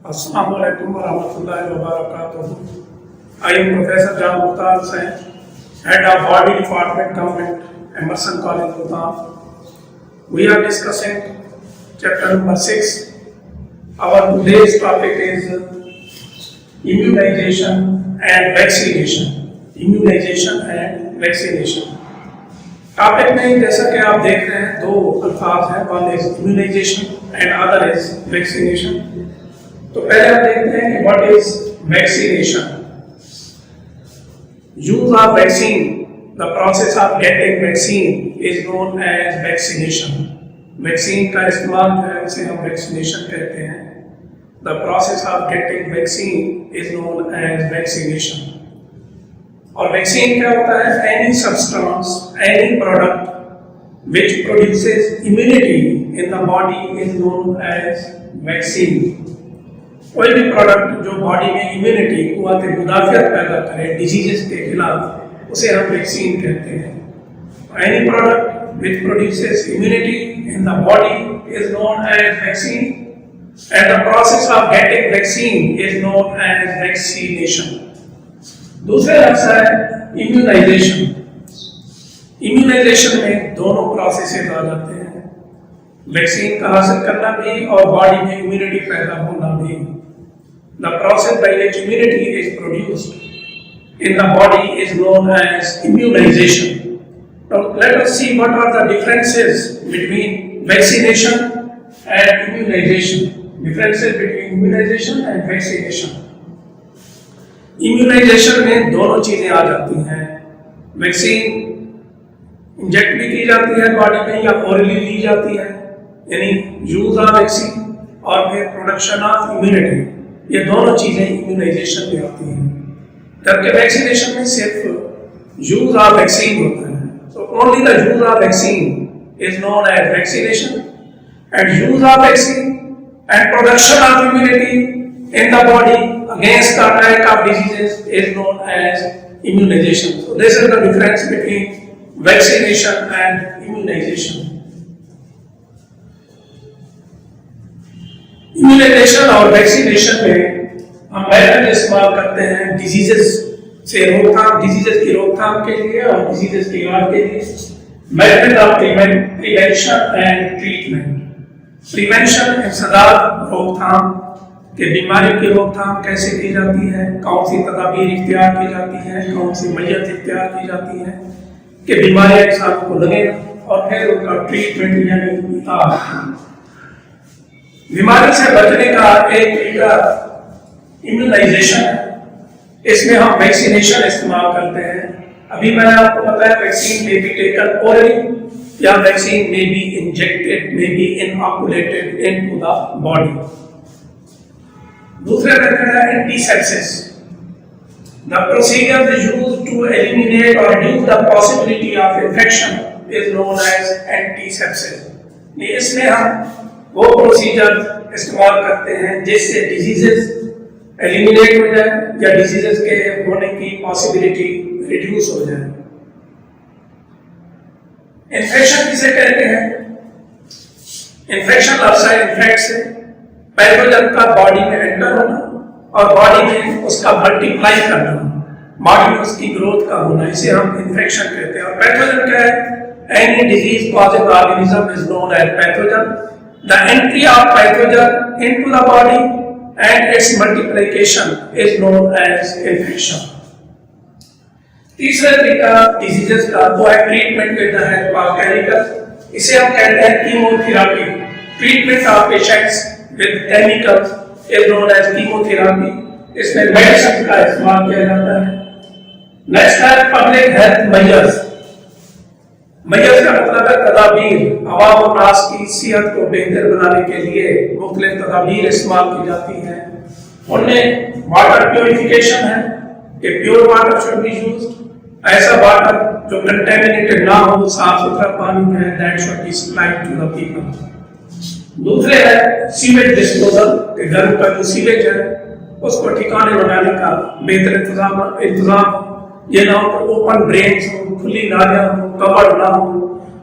Assalamu alaikum warahmatullahi wabarakatuh. I am Professor John Mukhtar Hussain, Head of Body Department, Government, Emerson College, Multan. We are discussing chapter number 6. Our today's topic is immunization and vaccination. Immunization and vaccination. Topic में जैसा कि आप देख रहे हैं दो अल्फाज हैं, one is immunisation and other is vaccination. तो पहले हम देखते हैं कि what is vaccination. Use of vaccine, the process of getting vaccine is known as vaccination. Vaccine का इस्तेमाल जो है उसे हम वैक्सीनेशन कहते हैं। The process of getting vaccine is known as vaccination. और वैक्सीन क्या होता है? Any substance, any product which produces immunity in the body is known as vaccine. कोई भी प्रोडक्ट जो बॉडी में इम्यूनिटी कुव्वत मुदाफियत पैदा करे डिजीजेस के खिलाफ, उसे हम वैक्सीन कहते हैं। Any product which produces immunity in the body is known as vaccine and the process of getting vaccine is known as vaccination. दूसरा लफ्ज़ है इम्यूनाइजेशन। इम्यूनाइजेशन में दोनों प्रोसेसेस आ जाते हैं, वैक्सीन का हासिल करना भी और बॉडी में इम्यूनिटी पैदा होना भी। The process by which immunity is produced in the body is known as immunisation. Now let us see what are the differences between vaccination and immunization. Differences between immunization and vaccination. Immunisation में दोनों चीजें आ जाती हैं। Vaccine inject भी की जाती है body में या ओरली ली जाती है, यानी यूज ऑफ वैक्सीन और फिर प्रोडक्शन ऑफ इम्यूनिटी, ये दोनों चीजें इम्यूनाइजेशन में आती हैं। जबकि वैक्सीनेशन में सिर्फ यूज ऑफ वैक्सीन होता है। So only the use of vaccine is known as vaccination, and use of vaccine and production of immunity in the body against the attack of diseases is known as immunization. So this is the difference between vaccination and immunization. Immunization और vaccination में हम method इस्तेमाल करते हैं diseases से रोकथाम, diseases की रोकथाम के लिए और डिजीजेस के इलाज के लिए। Method of prevention and treatment. Prevention इंसदाद रोकथाम कि बीमारियों की रोकथाम कैसे की जाती है, कौन सी तदाबीर इख्तियार की जाती है, कौन सी मैयत इख्तियार की जाती है कि बीमारियां इंसान को लगे, और फिर उनका ट्रीटमेंट यानी इलाज। बीमारी से बचने का एक तरीका इम्यूनाइजेशन है। इसमें हम वैक्सीनेशन इस्तेमाल करते हैं। अभी मैंने आपको बताया vaccine may be taken orally या vaccine may be injected, may be inoculated into the body. दूसरा मेथड है antisepsis. The procedure used to eliminate or reduce the possibility of infection is known as antisepsis. इसमें हम वो procedure इस्तेमाल करते हैं जिससे डिजीजेस एलिमिनेट हो जाए या डिजीजेस के होने की पॉसिबिलिटी रिड्यूस हो जाए। इन्फेक्शन किसे कहते हैं? इन्फेक्शन लफ्ज़ है इन्फेक्ट से, पैथोजन का बॉडी में एंटर होना और बॉडी में उसका मल्टीप्लाई करना, बॉडी में उसकी ग्रोथ का होना, इसे हम इन्फेक्शन कहते हैं। और पैथोजन क्या है? Any disease causing organism is known as pathogen. The entry of pathogen into the body and its multiplication is known as infection. तीसरा तरीका डिजीजेस का वो है treatment with the help of chemical. इसे हम कहते हैं chemotherapy. Treatment of patients with chemicals is known as chemotherapy. इसमें मेडिसिन का इस्तेमाल किया जाता है। नेक्स्ट है पब्लिक हेल्थ मेजर्स। मेजर्स का मतलब है तदाबीर। अवाम और नास की सेहत को बेहतर बनाने के लिए मुख्तलिफ तदाबीर इस्तेमाल की जाती हैं। उनमें वाटर प्योरिफिकेशन है कि pure water should be used. ऐसा वाटर जो कंटेमिनेटेड ना हो, साफ सुथरा पानी है, that should be supplied to the people. दूसरे है सीवेज डिस्पोजल, के घर का जो सीवेज है उसको ठिकाने लगाने का बेहतर इंतजाम, ये ना हो ओपन ड्रेन्स हो, खुली नालियां हो, कवर्ड ना हो,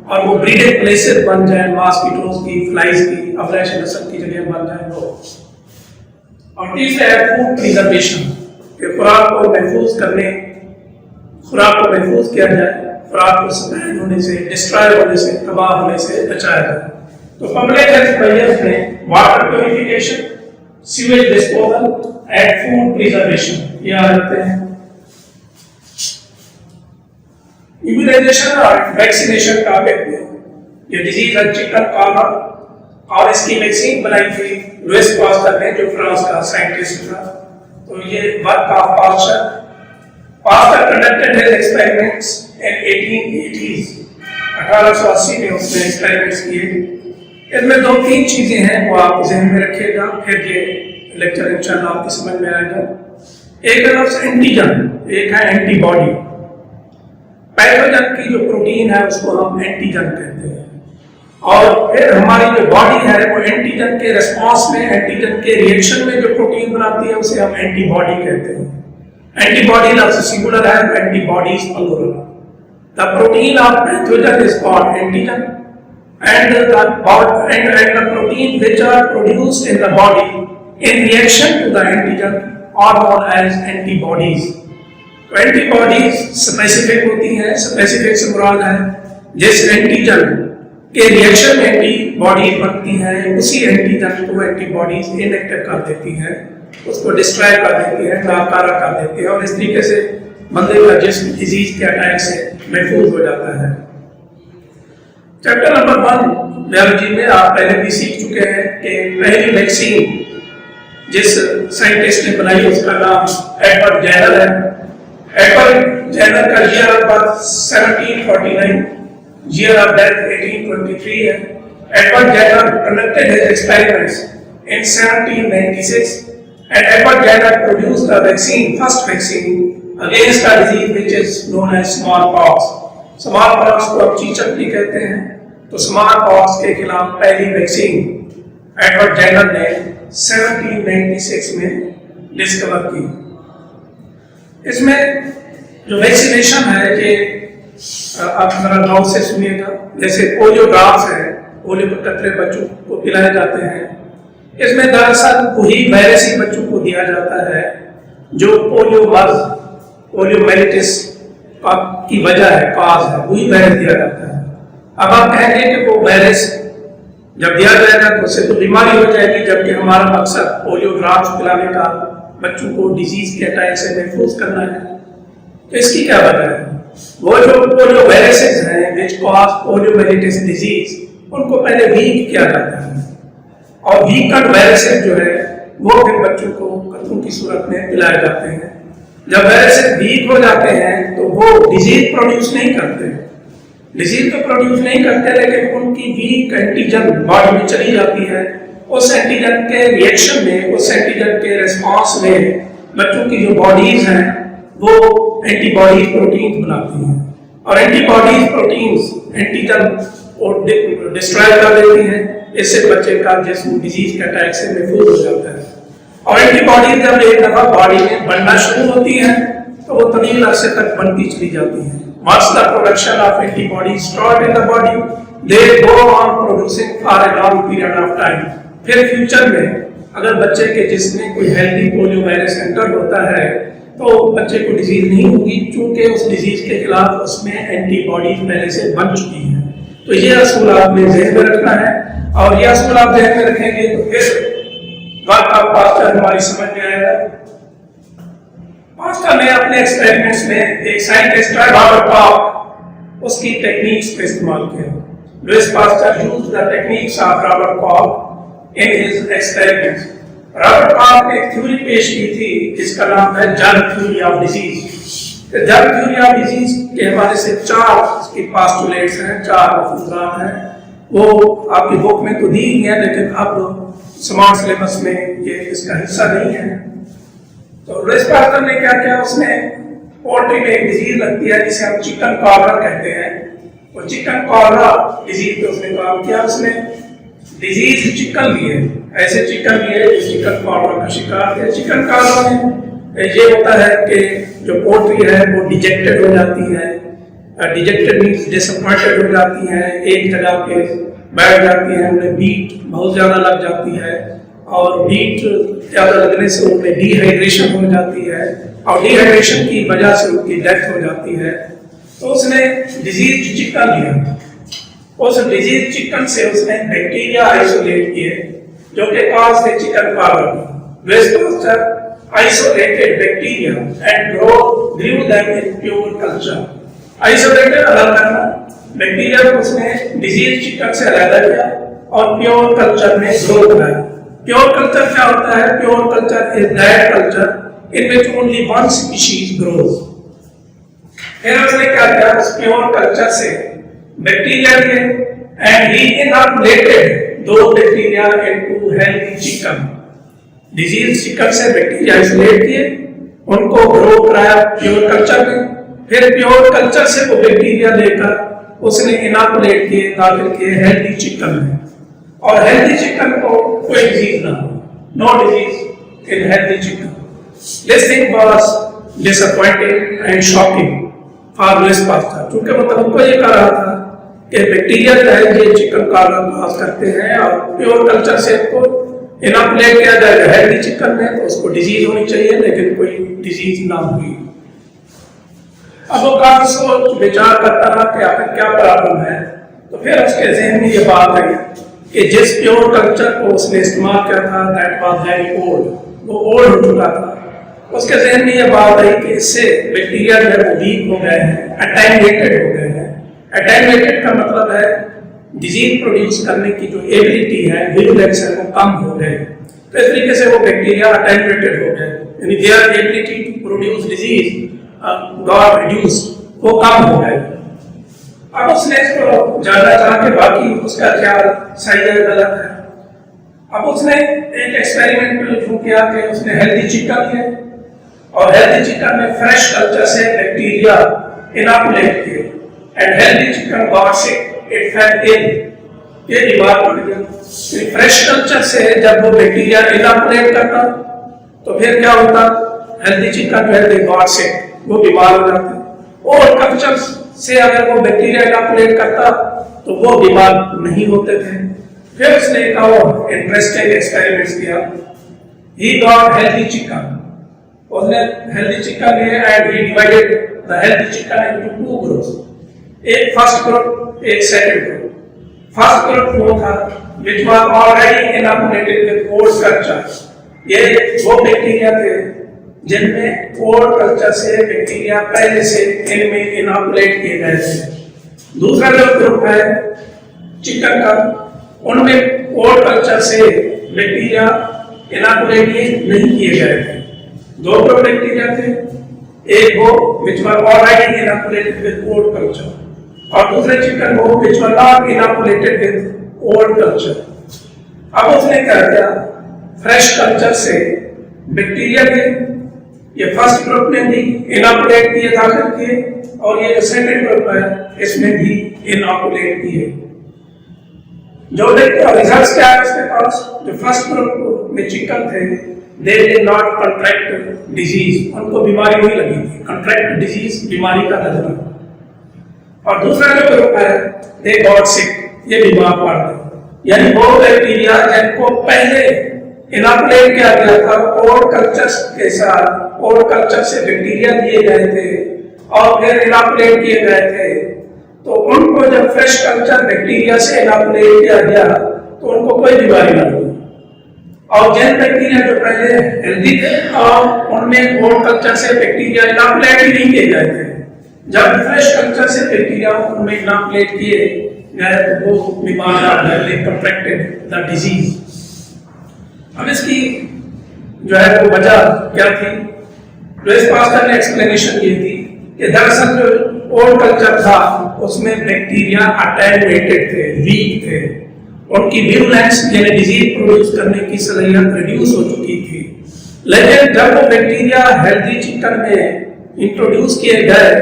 और वो ब्रीडिंग प्लेसेस बन जाए मॉस्किटोज की, फ्लाइज की, अफलाइश नस्ल की जगह बन जाए। और तीसरा है फूड प्रिजर्वेशन, कि खुराक को महफूज किया जाए, खुराक को स्पैन होने से, डिस्ट्रॉय होने से, तबाह होने से बचाया जाए। तो पब्लिक हेल्थ मेजर्स में water purification, sewage disposal and food preservation ये आ जाते हैं। इम्यूनाइजेशन और वैक्सीनेशन का कहते हैं, ये डिजीज है चिकन कॉलरा, और इसकी वैक्सीन बनाई थी लुइस पास्टर ने, जो फ्रांस का साइंटिस्ट था। तो ये work of pastor conducted his experiments in 1880s, 1880 में उसने एक्सपेरिमेंट्स किए। इसमें दो तीन चीजें हैं वो आप ध्यान में रखिएगा, फिर ये लेक्चर इंशाल्लाह आपकी समझ में आएगा। एक तरफ एंटीजन, एक है एंटीबॉडी। पैथोजन की जो प्रोटीन है उसको हम एंटीजन कहते हैं, और फिर हमारी जो बॉडी है वो एंटीजन के रिस्पॉन्स में, एंटीजन के रिएक्शन में जो प्रोटीन बनाती है उसे हम एंटीबॉडी कहते हैं। एंटीबॉडी लफ्ज सिंगुलर है, antibodies plural. The protein of pathogen is called antigen and the protein which are produced in the body in reaction to the antigen are known as antibodies. तो antibodies specific होती हैं, specific से मुराद है जिस antigen के reaction में antibodies बनती हैं उसी एंटीजन को एंटीबॉडीज इनएक्टिव कर देती हैं, उसको डिस्ट्रॉय कर देती है, नाकारा कर देती है, और इस तरीके से बंदे का जिस्म डिजीज के अटैक से महफूज हो जाता है। चैप्टर नंबर 1 बायोलॉजी में आप पहले भी सीख चुके हैं कि पहली वैक्सीन जिस साइंटिस्ट ने बनाई उसका नाम एडवर्ड जेनर है। एडवर्ड जेनर का year of birth 1749, year of death 1823 है। Edward Jenner conducted his experiments in 1796 and Edward Jenner produced the vaccine, first vaccine against a disease which is known as smallpox. Smallpox को अब चीचक भी कहते हैं। तो smallpox के खिलाफ पहली वैक्सीन एडवर्ड जेनर ने 1796 में डिस्कवर की। इसमें जो वैक्सीनेशन है ये आप जरा गौर से सुनिएगा। जैसे पोलियो ड्रॉप्स है, पोलियो के कतरे बच्चों को पिलाए जाते हैं। इसमें दरअसल वही वायरस ही बच्चों को दिया जाता है जो पोलियो मर्ज, पोलियोमाइलिटिस की वजह है, काज है, वही वायरस दिया जाता है। अब आप कहेंगे कि वो वायरस जब दिया जाएगा तो उससे तो बीमारी हो जाएगी, जबकि हमारा मकसद पोलियो ड्रॉप्स पिलाने का बच्चों को डिजीज के अटैक से महफूज करना है। तो इसकी क्या वजह है? वो जो पोलियो वायरसेस हैं विच कॉज पोलियोमाइलिटिस डिजीज, उनको पहले वीक किया जाता है, और वीकन वायरसेस जो है वो फिर बच्चों को कतरों की सूरत में पिलाए जाते हैं। जब वायरसेस वीक हो जाते हैं तो वो डिजीज प्रोड्यूस नहीं करते, डिजीज तो प्रोड्यूस नहीं करते, लेकिन उनकी वीक एंटीजन बॉडी में चली जाती है। उस एंटीजन के रिएक्शन में, उस एंटीजन के रिस्पॉन्स में बच्चों की जो बॉडीज हैं वो एंटीबॉडीज प्रोटीन बनाती हैं, और एंटीबॉडीज प्रोटीन्स एंटीजन को डिस्ट्रॉय कर देती हैं। इससे बच्चे का जिस्म डिजीज के अटैक से महफूज हो जाता है। और एंटीबॉडीज जब एक दफा बॉडी में बनना शुरू होती है तो वो तवील अरसे तक बनती चली जाती है। Once the production of antibodies stored in the body, they go on producing for a long period of time. फिर फ्यूचर में अगर बच्चे के जिस्म में कोई हेल्दी पोलियो वायरस एंटर होता है तो बच्चे को डिजीज नहीं होगी, क्योंकि उस डिजीज के खिलाफ उसमें एंटीबॉडीज पहले से बन चुकी हैं। तो ये असूल आपने ध्यान में रखना है, और ये असूल आप ध्यान में रखेंगे तो फिर बात आप पास्टर हमारी समझ में आएगा। पास्टर ने अपने एक्सपेरिमेंट्स में एक साइंटिस्ट रॉबर्ट कॉक, उसकी टेक्निक्स का इस्तेमाल किया। Louis Pasteur used the techniques of Robert Koch in his experiments. Robert Koch ने एक थ्योरी पेश की थी जिसका नाम है germ theory of disease. Germ theory of disease के हवाले से 4 इसकी पोस्टुलेट्स हैं, 4 मफहूम हैं। वो आपकी बुक में तो दी ही है, लेकिन अब स्मार्ट सिलेबस में ये इसका हिस्सा नहीं है। तो लुइस पास्टर ने क्या किया, उसने पोल्ट्री में एक डिजीज लगती है जिसे हम चिकन कॉलरा कहते हैं। और चिकन कॉलरा डिजीज पे उसने काम किया। उसने डिजीज चिकन लिए, ऐसे चिकन लिए जो चिकन कॉलरा का शिकार थे। चिकन कॉलरा में ये होता है कि जो पोल्ट्री है वो डिजेक्टेड हो जाती है। डिजेक्टेड मीन्स डिसअपॉइंटेड हो जाती है, एक जगह पे बैठ जाती है, उन्हें बीट बहुत ज़्यादा लग जाती है, और हीट ज़्यादा लगने से उनमें डिहाइड्रेशन हो जाती है और डिहाइड्रेशन की वजह से उनकी डेथ हो जाती है। तो उसने डिजीज चिकन लिया, उस डिजीज चिकन से उसने बैक्टीरिया आइसोलेट किए जो कि कॉज थे chicken pox. Isolated bacteria and grew them in pure culture. Isolated अलग करना, बैक्टीरिया को उसने डिजीज चिकन से अलग किया और प्योर कल्चर में ग्रो कराया। प्योर कल्चर क्या होता है? Pure culture is that culture in which only one species grows. फिर उसने क्या किया? उस प्योर कल्चर से बैक्टीरिया लिए एंड ही इनॉकुलेटेड दो bacteria into healthy chicken. Disease chicken से बैक्टीरिया आइसोलेट किए, उनको ग्रो कराया प्योर कल्चर में, फिर प्योर कल्चर से वो बैक्टीरिया लेकर उसने इनॉकुलेट किए, दाखिल किए हेल्दी चिकन में, और हेल्दी चिकन को कोई डिजीज ना हो, no disease in healthy chicken. This thing was disappointing and shocking for Louis Pasteur, क्योंकि मतलब उनको ये कह रहा था कि बैक्टीरिया जो है ये चिकन का काज करते हैं और प्योर कल्चर से को इनॉकुलेट किया जाएगा हेल्दी चिकन में तो उसको डिजीज होनी चाहिए, लेकिन कोई डिजीज ना हुई। अब वो काफी सोच विचार करता रहा कि आखिर क्या प्रॉब्लम है। तो फिर उसके जहन में ये बात आई कि जिस प्योर कल्चर को उसने इस्तेमाल किया था दैट वाज वेरी ओल्ड, वो ओल्ड हो चुका था। उसके जहन में ये बात आई कि इससे बैक्टीरिया जो है वो वीक हो गए हैं, अटेन्यूएटेड हो गए हैं। अटेन्यूएटेड का मतलब है डिजीज प्रोड्यूस करने की जो एबिलिटी है, विरुलेंस है, वो कम हो गए। तो इस तरीके से वो बैक्टीरिया अटेन्यूएटेड हो गए, यानी their ability to produce disease got reduced, वो कम हो गए। अब उसने इसको जानना चाहा कि बाकी उसका ख्याल सही है गलत है। अब उसने एक एक्सपेरिमेंट शुरू किया कि उसने हेल्दी चिकन लिया और हेल्दी चिकन में फ्रेश कल्चर से बैक्टीरिया इनॉकुलेट किए and healthy chicken got sick, it fell ill, ये बीमार पड़ गया। फ्रेश कल्चर से जब वो बैक्टीरिया इनॉकुलेट करता तो फिर क्या होता? हेल्दी चिकन जो है दे गॉट सिक, वो बीमार हो जाते। और कल्चर से अगर वो बैक्टीरिया इनॉकुलेट करता तो वो बीमार नहीं होते थे। फिर उसने एक और इंटरेस्टिंग एक्सपेरिमेंट किया। ही गॉट हेल्दी चिकन, उसने हेल्दी चिकन लिया and he divided the healthy chicken into two groups, एक फर्स्ट ग्रुप एक सेकंड ग्रुप। फर्स्ट ग्रुप वो था which was already inoculated with old culture, ये वो बैक्टीरिया थे जिनमें ओल्ड कल्चर से बैक्टीरिया पहले से इनमें इनॉकुलेट किए गए थे। दूसरा जो ग्रुप है चिकन का, उनमें ओल्ड कल्चर से बैक्टीरिया इनॉकुलेट नहीं किए गए थे। दो ग्रुप बैक्टीरिया थे, एक वो which were already inoculated with old culture और दूसरे चिकन वो which were not inoculated with old culture। अब उसने क्या किया? फ्रेश कल्चर से बैक्टीरिया के ये फर्स्ट ग्रुप में भी इनॉकुलेट किए, दाखिल किए, और ये जो सेकंड ग्रुप है इसमें भी इनॉकुलेट किए। जो देखते रिजल्ट्स क्या है इसके पास? जो फर्स्ट ग्रुप में चिकन थे they did not contract disease, उनको बीमारी नहीं लगी थी। contract disease बीमारी का लक्षण। और दूसरा जो ग्रुप है they got sick, ये बीमार पड़ गए। यानी वो बैक्टीरिया जिनको पहले इनॉकुलेट किया गया था ओल्ड कल्चर के साथ, ओल्ड कल्चर से बैक्टीरिया दिए गए थे और फिर इनॉकुलेट किए गए थे, तो उनको जब फ्रेश कल्चर बैक्टीरिया से इनॉकुलेट किया गया तो उनको कोई बीमारी नहीं हुई। और जिन बैक्टीरिया जो पहले हेल्दी थे और उनमें ओल्ड कल्चर से बैक्टीरिया इनॉकुलेट ही नहीं किए गए थे, जब फ्रेश कल्चर से बैक्टीरिया उनमें इनॉकुलेट किए गए तो वो बीमार आ गए, दे कॉन्ट्रैक्टेड द डिजीज। अब इसकी जो है वो वजह क्या थी? लुइस पास्चर ने एक्सप्लेनेशन ये थी कि दरअसल जो ओल्ड कल्चर था उसमें बैक्टीरिया अटेन्यूएटेड थे, वीक थे, उनकी विरुलेंस यानी डिजीज प्रोड्यूस करने की सलाहियत रिड्यूस हो चुकी थी। लेकिन जब वो बैक्टीरिया हेल्दी चिकन में इंट्रोड्यूस किए गए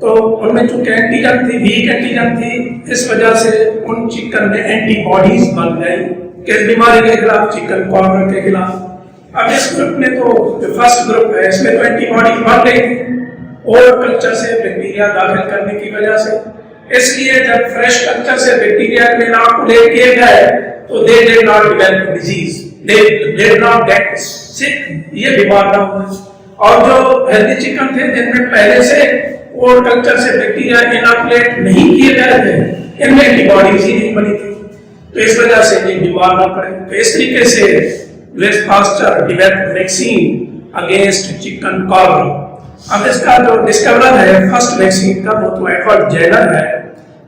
तो उनमें चूंकि एंटीजन थी, वीक एंटीजन थी, इस वजह से उन चिकन में एंटीबॉडीज बन गई किस बीमारी के खिलाफ? चिकन पॉक्स के खिलाफ। अब इस ग्रुप में तो जो फर्स्ट ग्रुप है इसमें तो एंटीबॉडीज बन गई ओल्ड कल्चर से बैक्टीरिया दाखिल करने की वजह से। इसलिए जब फ्रेश कल्चर से बैक्टीरिया में इनॉकुलेट किए गए तो they did not develop disease, they not get sick, ये बीमार ना हो। और जो हेल्दी चिकन थे जिनमें पहले से और कल्चर से बैक्टीरिया इनॉकुलेट नहीं किए गए थे, इनमें एंटीबॉडीज ही नहीं बनी थी, तो इस वजह से ये बीमार ना पड़े। तो इस तरीके से Louis Pasteur developed vaccine against chicken cholera. अब इसका जो डिस्कवरर है फर्स्ट वैक्सीन का वो तो एडवर्ड जेनर है,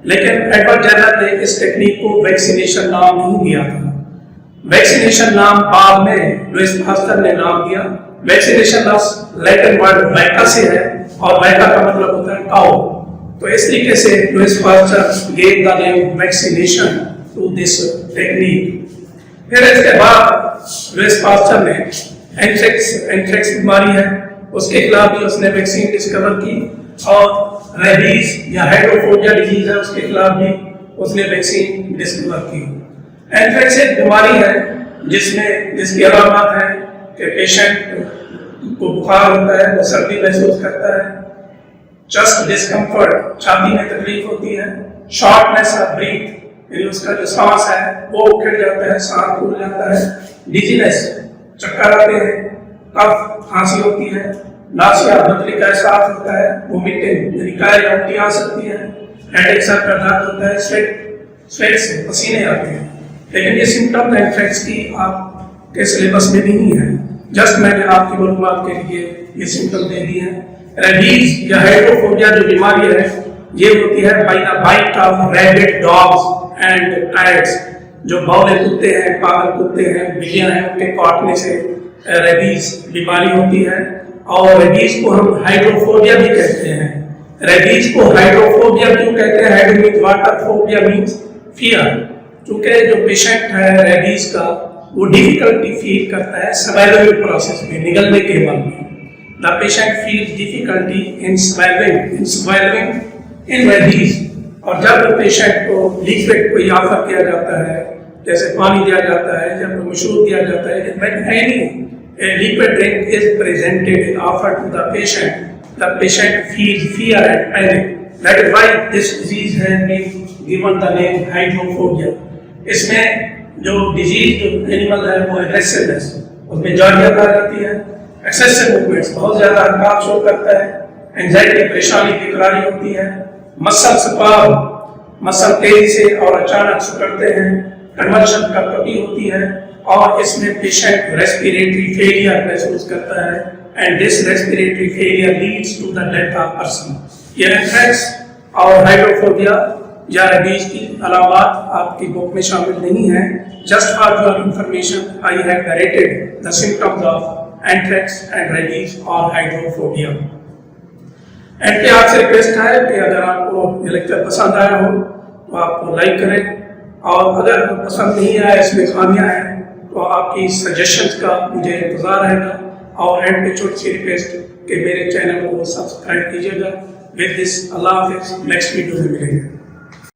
लेकिन एडवर्ड जेनर ने इस टेक्निक को वैक्सीनेशन नाम नहीं दिया था। वैक्सीनेशन नाम बाद में लुइस पास्चर ने नाम दिया। वैक्सीनेशन लैटिन वर्ड वैका से है और वैका का मतलब होता है काउ। तो इस तरीके से Louis Pasteur gave the name vaccination to this technique. फिर इसके बाद लुइस पास्चर ने एंथ्रेक्स बीमारी है उसके खिलाफ भी उसने वैक्सीन डिस्कवर की, और रेबीज या हाइड्रोफोबिया डिजीज है उसके खिलाफ भी उसने वैक्सीन डिस्कवर की। एंथ्रेक्स एक बीमारी है जिसकी अलामत है कि पेशेंट को बुखार होता है, वो सर्दी महसूस करता है, चेस्ट डिस्कम्फर्ट, छाती में तकलीफ होती है, शॉर्टनेस ऑफ ब्रीथ, यानी उसका जो सांस है वो उखड़ जाता है, सांस फूल जाता है, डिजीनेस, चक्कर आते हैं, कफ, खांसी होती है, नासिया बदली का एहसास होता है, वोमिटिंग यानी कायल या उल्टी आ सकती है, हेडेक, सर का दर्द होता है, स्वेट से पसीने आते हैं। लेकिन ये सिम्टम एंथ्रेक्स की आपके सिलेबस में नहीं है, जस्ट मैंने आपकी मालूमात के लिए ये सिम्टम दे दिए हैं। रेबीज या हाइड्रोफोबिया जो बीमारी है ये होती है by the bite of rabbit, dogs and cats. जो बौले कुत्ते हैं, पागल कुत्ते हैं, बिल्लियां हैं, उनके काटने से रेबीज बीमारी होती है। और रेबीज को हम हाइड्रोफोबिया भी कहते हैं। रेबीज को हाइड्रोफोबिया क्यों कहते हैं? Hydro means water, phobia means fear. क्योंकि जो पेशेंट है रेबीज का वो डिफिकल्टी फील करता है सर्वाइवल प्रोसेस में, निगलने के बाद में। The patient feel difficulty in surviving in rabies. और जब पेशेंट को लिक्विड कोई ऑफर किया जाता है, जैसे पानी दिया जाता है, जब मशरूब दिया जाता है, जब any liquid drink is presented and offered to the patient feels fear and panic. That is why this disease has been given the name hydrophobia. इसमें जो डिजीज जो एनिमल है वो एग्रेसिवनेस, उसमें जारियत आ जाती है, एक्सेसिव मूवमेंट्स, बहुत ज्यादा हड़कान शो करता है, एंजाइटी, परेशानी, बेकरारी होती है, मसल स्पाज़म, मसल तेजी से और अचानक सिकुड़ते हैं, कन्वर्शन कभी होती है, और इसमें पेशेंट रेस्पिरेटरी फेलियर महसूस करता है, and this respiratory failure leads to the death of person. ये एंथ्रेक्स और हाइड्रोफोबिया या रेबीज की अलामत आपकी बुक में शामिल नहीं है। Just for your information I have narrated the symptoms of anthrax and rabies और हाइड्रोफोबिया। एंड पे आपसे रिक्वेस्ट है कि अगर आपको ये लेक्चर पसंद आया हो तो आपको लाइक करें, और अगर पसंद नहीं आया, इसमें खामियां हैं, तो आपकी सजेशंस का मुझे इंतजार रहेगा। और एंड पे छोटी सी रिक्वेस्ट कि मेरे चैनल को सब्सक्राइब कीजिएगा। विद दिस अल्लाह हाफिज़, नेक्स्ट वीडियो में मिलेंगे।